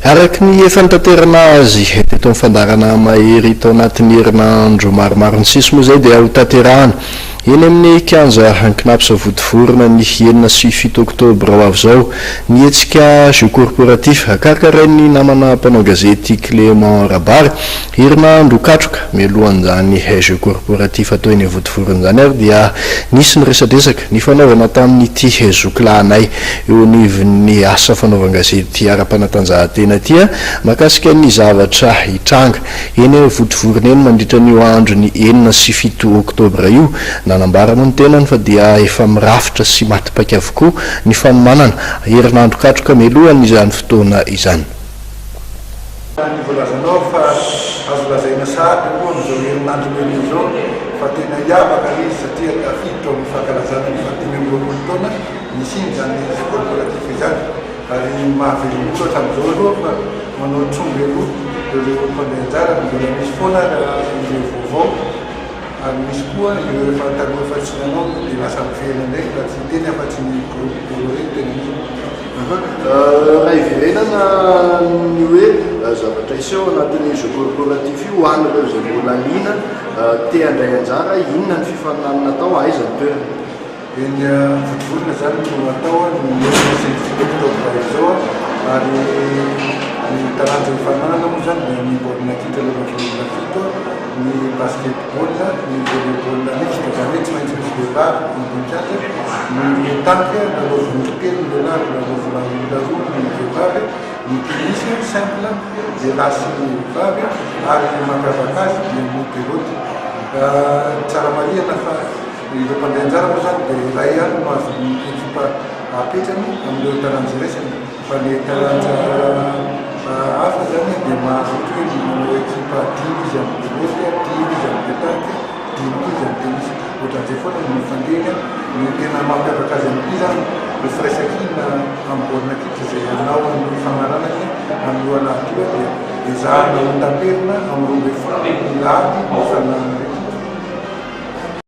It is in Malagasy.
Araky ny efa nitanterana azy teto amin'ny fandarana mahery tao anatin'ny herinandro maromaro ny sisy moa zay dia ho tanterahana eny amin'ny kianja ankinapo vodivorona ny 9 sy 7 oktobra ho avy zao ny hetsika jeu corporatif karakarain'ny namana mpanao gazety Clément Rabary herinandro katroka mialohan'izany jeu corporatif atao eny vodivorona zany ary dia nisy ny resadresaka ny fanaovana tamin'ity zokilahanay eo anivon'ny asa fanaovana gazety ara-panatanjahantena tia makasika ny zavatra hitranga eny vodivorona eny mandritra ny andro ny 9 sy 7 oktobra io nanambara moa ny tenany fa dia efa mirafitra sy matipaky avokoa ny fanomanana herinandro katroka mialohan' izany fotoana izany. Nivolazanao fa azo lazaina sahady moa n'izao herinandro melo zao fa tena hiavaka izy satria tafiditra amin'ny fankalazana ny 20 taona nisy iny zany corporatif izany ary mahavelogny loatra amin'izao aloha fa manao tromby aloha ireo mpandeha anjara mbola misy foana ireo vaovao ary misy koa ireo efa taloha efa tsy nanao dia lasa mivela ndraiky raha tsy teny afa-tsy ny groupe reny tena raha iverenana ny hoe zavatra iseho anatin'ny jeu corporatif io hoan'ireo zay mbola lina te handray anjara inona ny fifaninanana atao aiza ny toerana eny vodivorona zany no atao ny oktobra izao ary ny taranja ifananana moa zany dia ny baolina kitra aloha baolina fito ny basketball ny volleyball mixte zany hoe tsy maintsy misy vehivavy ny boninkazo ny tanka nalaovina telo ny lehilahy nalaovina olona roa ny vehivavy ny tennis simple dia lasy vehivavy ary ny mampiavaka azy dia ny pelote tsara marihana fa ireo mpandeha anjara moa zany dia ray ihany no azo ny ekipa apetrany amin'ireo taranja resany fa ny taranja hafa zany dia mahazo ohatra hoe manao ekipa 10 izy amin'ny pelote 10 izy amin'ny pétanque 10 izy amin'ny tennis ohatran'izay foana ny mifandehana ny tena mampiavaka azy amin'ity zany le firaisan-kina amin'ny baolina kitra izay anao amin'ny famaranany amin'ny lohanahity dia ezahana ho taperina amin'ny roa ambin'ny folo ny lahady ny fananana